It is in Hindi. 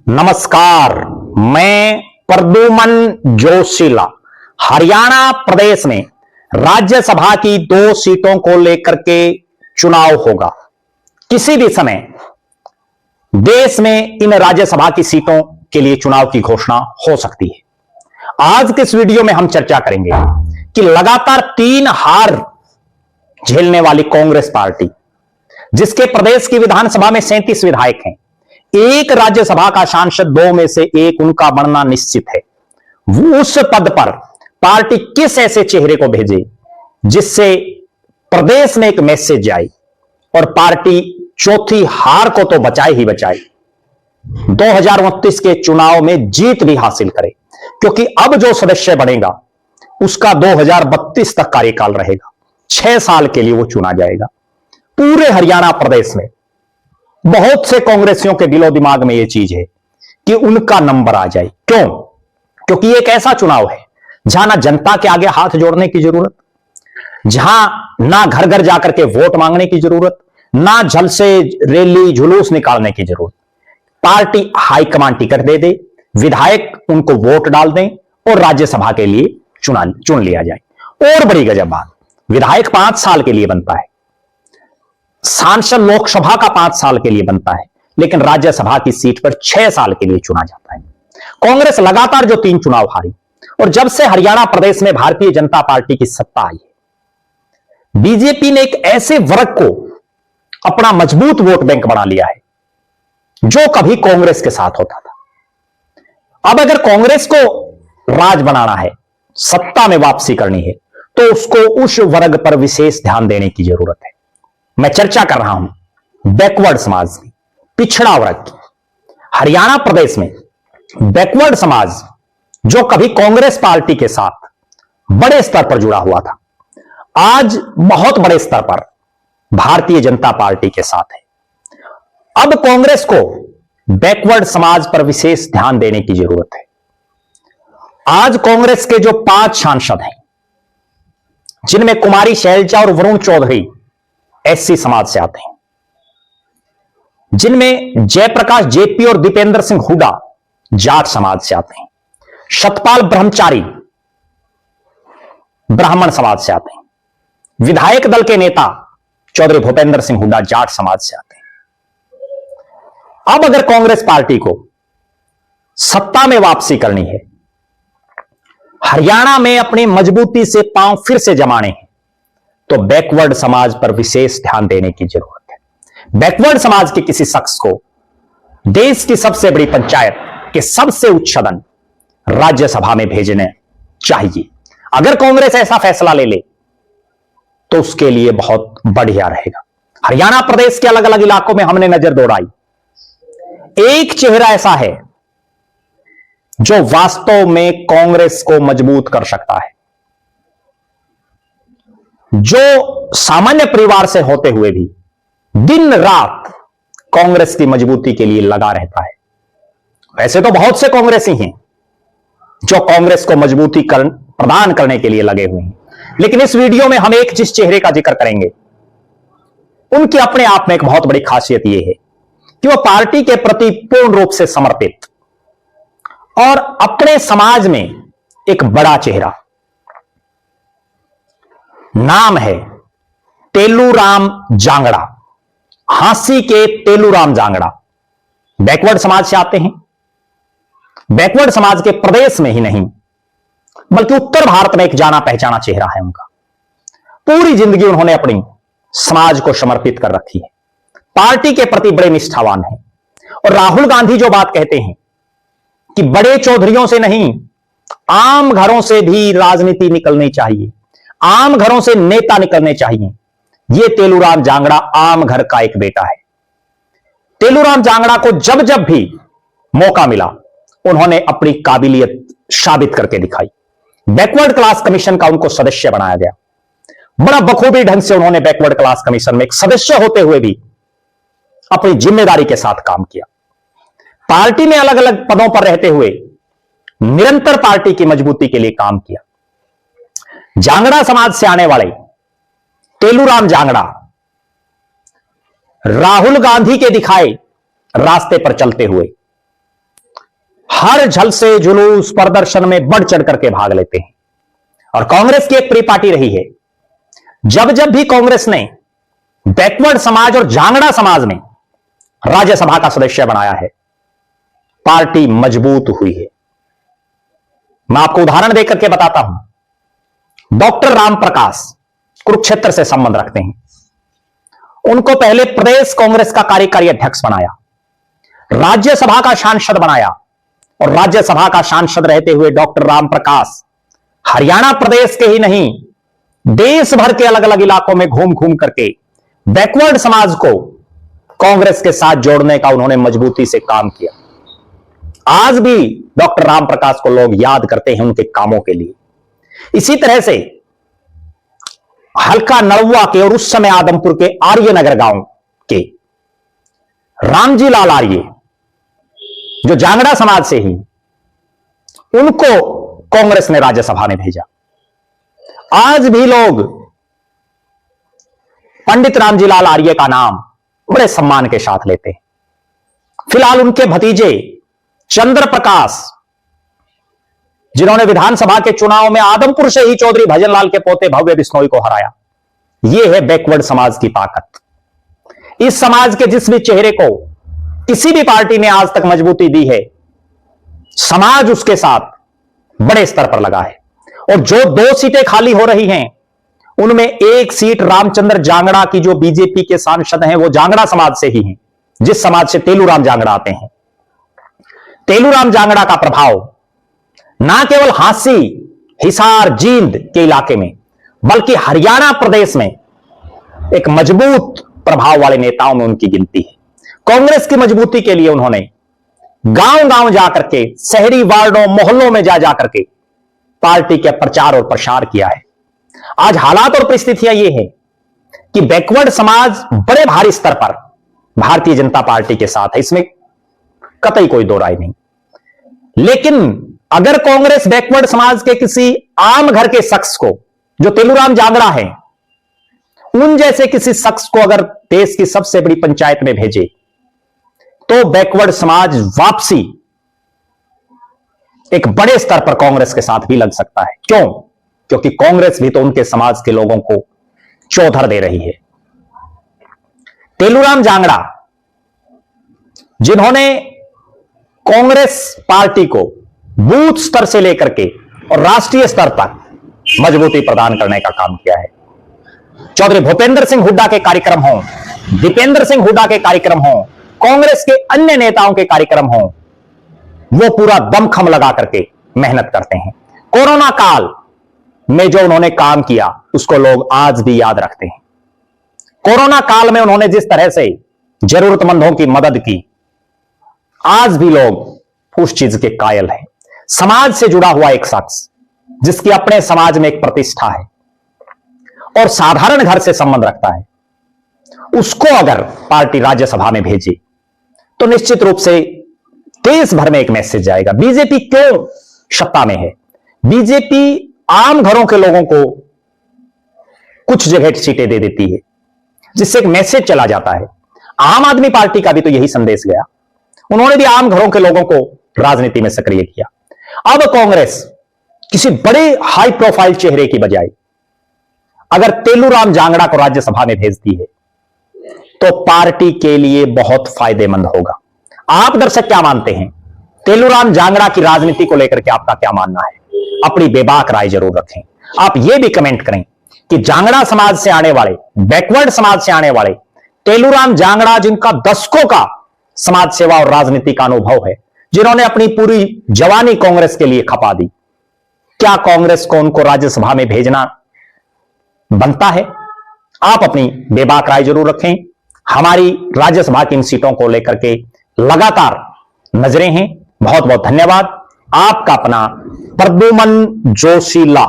नमस्कार, मैं प्रद्युमन जोशीला। हरियाणा प्रदेश में राज्यसभा की 2 सीटों को लेकर के चुनाव होगा। किसी भी समय देश में इन राज्यसभा की सीटों के लिए चुनाव की घोषणा हो सकती है। आज के इस वीडियो में हम चर्चा करेंगे कि लगातार 3 हार झेलने वाली कांग्रेस पार्टी, जिसके प्रदेश की विधानसभा में 37 विधायक हैं, एक राज्यसभा का सांसद 2 में से एक उनका बनना निश्चित है। वो उस पद पर पार्टी किस ऐसे चेहरे को भेजे जिससे प्रदेश में एक मैसेज जाए और पार्टी चौथी हार को तो बचाए ही बचाए, 2029 के चुनाव में जीत भी हासिल करे, क्योंकि अब जो सदस्य बनेगा उसका 2032 तक कार्यकाल रहेगा। 6 साल के लिए वो चुना जाएगा। पूरे हरियाणा प्रदेश में बहुत से कांग्रेसियों के दिलो दिमाग में यह चीज है कि उनका नंबर आ जाए। क्यों? क्योंकि एक ऐसा चुनाव है जहां ना जनता के आगे हाथ जोड़ने की जरूरत, जहां ना घर घर जाकर के वोट मांगने की जरूरत, ना जलसे रैली जुलूस निकालने की जरूरत। पार्टी हाईकमान टिकट दे दे, विधायक उनको वोट डाल दें और राज्यसभा के लिए चुन लिया जाए। और बड़ी गजब बात, विधायक 5 साल के लिए बनता है, सांसद लोकसभा का 5 साल के लिए बनता है, लेकिन राज्यसभा की सीट पर 6 साल के लिए चुना जाता है। कांग्रेस लगातार जो 3 चुनाव हारी, और जब से हरियाणा प्रदेश में भारतीय जनता पार्टी की सत्ता आई है, बीजेपी ने एक ऐसे वर्ग को अपना मजबूत वोट बैंक बना लिया है जो कभी कांग्रेस के साथ होता था। अब अगर कांग्रेस को राज बनाना है, सत्ता में वापसी करनी है, तो उसको उस वर्ग पर विशेष ध्यान देने की जरूरत है। मैं चर्चा कर रहा हूं बैकवर्ड समाज की, पिछड़ा वर्ग की। हरियाणा प्रदेश में बैकवर्ड समाज जो कभी कांग्रेस पार्टी के साथ बड़े स्तर पर जुड़ा हुआ था, आज बहुत बड़े स्तर पर भारतीय जनता पार्टी के साथ है। अब कांग्रेस को बैकवर्ड समाज पर विशेष ध्यान देने की जरूरत है। आज कांग्रेस के जो 5 सांसद हैं, जिनमें कुमारी शैलजा और वरुण चौधरी एससी समाज से आते हैं, जिनमें जयप्रकाश जेपी और दीपेंद्र सिंह हुड्डा जाट समाज से आते हैं, सतपाल ब्रह्मचारी ब्राह्मण समाज से आते हैं, विधायक दल के नेता चौधरी भूपेंद्र सिंह हुड्डा जाट समाज से आते हैं। अब अगर कांग्रेस पार्टी को सत्ता में वापसी करनी है, हरियाणा में अपनी मजबूती से पांव फिर से जमाने हैं, तो बैकवर्ड समाज पर विशेष ध्यान देने की जरूरत है। बैकवर्ड समाज के किसी शख्स को देश की सबसे बड़ी पंचायत के सबसे उच्च सदन राज्यसभा में भेजने चाहिए। अगर कांग्रेस ऐसा फैसला ले ले तो उसके लिए बहुत बढ़िया रहेगा। हरियाणा प्रदेश के अलग अलग इलाकों में हमने नजर दौड़ाई, एक चेहरा ऐसा है जो वास्तव में कांग्रेस को मजबूत कर सकता है, जो सामान्य परिवार से होते हुए भी दिन रात कांग्रेस की मजबूती के लिए लगा रहता है। वैसे तो बहुत से कांग्रेसी हैं जो कांग्रेस को मजबूती प्रदान करने के लिए लगे हुए हैं, लेकिन इस वीडियो में हम एक जिस चेहरे का जिक्र करेंगे, उनकी अपने आप में एक बहुत बड़ी खासियत यह है कि वह पार्टी के प्रति पूर्ण रूप से समर्पित और अपने समाज में एक बड़ा चेहरा। नाम है तेलूराम जांगड़ा, हांसी के तेलूराम जांगड़ा। बैकवर्ड समाज से आते हैं। बैकवर्ड समाज के प्रदेश में ही नहीं बल्कि उत्तर भारत में एक जाना पहचाना चेहरा है उनका। पूरी जिंदगी उन्होंने अपनी समाज को समर्पित कर रखी है, पार्टी के प्रति बड़े निष्ठावान हैं। और राहुल गांधी जो बात कहते हैं कि बड़े चौधरियों से नहीं, आम घरों से भी राजनीति निकलनी चाहिए, आम घरों से नेता निकलने चाहिए, यह तेलूराम जांगड़ा आम घर का एक बेटा है। तेलूराम जांगड़ा को जब जब भी मौका मिला, उन्होंने अपनी काबिलियत साबित करके दिखाई। बैकवर्ड क्लास कमीशन का उनको सदस्य बनाया गया। बड़ा बखूबी ढंग से उन्होंने बैकवर्ड क्लास कमीशन में एक सदस्य होते हुए भी अपनी जिम्मेदारी के साथ काम किया। पार्टी में अलग अलग पदों पर रहते हुए निरंतर पार्टी की मजबूती के लिए काम किया। जांगड़ा समाज से आने वाले तेलूराम जांगड़ा राहुल गांधी के दिखाए रास्ते पर चलते हुए हर झलसे जुलूस प्रदर्शन में बढ़ चढ़ करके भाग लेते हैं। और कांग्रेस की एक प्री पार्टी रही है, जब जब भी कांग्रेस ने बैकवर्ड समाज और जांगड़ा समाज में राज्यसभा का सदस्य बनाया है, पार्टी मजबूत हुई है। मैं आपको उदाहरण देकर के बताता हूं। डॉक्टर राम प्रकाश कुरुक्षेत्र से संबंध रखते हैं। उनको पहले प्रदेश कांग्रेस का कार्यकारी अध्यक्ष बनाया, राज्यसभा का सांसद बनाया, और राज्यसभा का सांसद रहते हुए डॉक्टर राम प्रकाश हरियाणा प्रदेश के ही नहीं, देश भर के अलग अलग इलाकों में घूम घूम करके बैकवर्ड समाज को कांग्रेस के साथ जोड़ने का उन्होंने मजबूती से काम किया। आज भी डॉक्टर राम प्रकाश को लोग याद करते हैं उनके कामों के लिए। इसी तरह से हल्का नड़ुआ के और उस समय आदमपुर के आर्यनगर गांव के रामजी लाल आर्य, जो जांगड़ा समाज से ही, उनको कांग्रेस ने राज्यसभा में भेजा। आज भी लोग पंडित रामजी लाल आर्य का नाम बड़े सम्मान के साथ लेते हैं। फिलहाल उनके भतीजे चंद्र प्रकाश, जिन्होंने विधानसभा के चुनाव में आदमपुर से ही चौधरी भजनलाल के पोते भव्य बिश्नोई को हराया, यह है बैकवर्ड समाज की ताकत। इस समाज के जिस भी चेहरे को किसी भी पार्टी ने आज तक मजबूती दी है, समाज उसके साथ बड़े स्तर पर लगा है। और जो 2 सीटें खाली हो रही हैं, उनमें एक सीट रामचंद्र जांगड़ा की, जो बीजेपी के सांसद हैं, वो जांगड़ा समाज से ही हैं, जिस समाज से तेलूराम जांगड़ा आते हैं। तेलूराम जांगड़ा का प्रभाव ना केवल हांसी, हिसार, जींद के इलाके में, बल्कि हरियाणा प्रदेश में एक मजबूत प्रभाव वाले नेताओं में उनकी गिनती है। कांग्रेस की मजबूती के लिए उन्होंने गांव गांव जाकर के, शहरी वार्डों, मोहल्लों में जा जाकर के पार्टी के प्रचार और प्रसार किया है। आज हालात और परिस्थितियां ये है कि बैकवर्ड समाज बड़े भारी स्तर पर भारतीय जनता पार्टी के साथ है, इसमें कतई कोई दो राय नहीं। लेकिन अगर कांग्रेस बैकवर्ड समाज के किसी आम घर के शख्स को, जो तेलूराम जांगड़ा है, उन जैसे किसी शख्स को अगर देश की सबसे बड़ी पंचायत में भेजे, तो बैकवर्ड समाज वापसी एक बड़े स्तर पर कांग्रेस के साथ भी लग सकता है। क्यों? क्योंकि कांग्रेस भी तो उनके समाज के लोगों को चौधर दे रही है। तेलूराम जांगड़ा, जिन्होंने कांग्रेस पार्टी को बूथ स्तर से लेकर के और राष्ट्रीय स्तर तक मजबूती प्रदान करने का काम किया है। चौधरी भूपेंद्र सिंह हुड्डा के कार्यक्रम हों, दीपेंद्र सिंह हुड्डा के कार्यक्रम हों, कांग्रेस के अन्य नेताओं के कार्यक्रम हों, वो पूरा दमखम लगा करके मेहनत करते हैं। कोरोना काल में जो उन्होंने काम किया, उसको लोग आज भी याद रखते हैं। कोरोना काल में उन्होंने जिस तरह से जरूरतमंदों की मदद की, आज भी लोग उस चीज के कायल हैं। समाज से जुड़ा हुआ एक शख्स, जिसकी अपने समाज में एक प्रतिष्ठा है और साधारण घर से संबंध रखता है, उसको अगर पार्टी राज्यसभा में भेजे तो निश्चित रूप से देश भर में एक मैसेज जाएगा। बीजेपी क्यों सत्ता में है? बीजेपी आम घरों के लोगों को कुछ जगह सीटें दे देती है, जिससे एक मैसेज चला जाता है। आम आदमी पार्टी का भी तो यही संदेश गया, उन्होंने भी आम घरों के लोगों को राजनीति में सक्रिय किया। अब कांग्रेस किसी बड़े हाई प्रोफाइल चेहरे की बजाय अगर तेलूराम जांगड़ा को राज्यसभा में भेजती है, तो पार्टी के लिए बहुत फायदेमंद होगा। आप दर्शक क्या मानते हैं? तेलूराम जांगड़ा की राजनीति को लेकर के आपका क्या मानना है? अपनी बेबाक राय जरूर रखें। आप यह भी कमेंट करें कि जांगड़ा समाज से आने वाले, बैकवर्ड समाज से आने वाले तेलूराम जांगड़ा, जिनका दशकों का समाज सेवा और राजनीति का अनुभव है, जिन्होंने अपनी पूरी जवानी कांग्रेस के लिए खपा दी, क्या कांग्रेस को उनको राज्यसभा में भेजना बनता है? आप अपनी बेबाक राय जरूर रखें। हमारी राज्यसभा की इन सीटों को लेकर के लगातार नजरें हैं। बहुत बहुत धन्यवाद। आपका अपना प्रद्युमन जोशीला।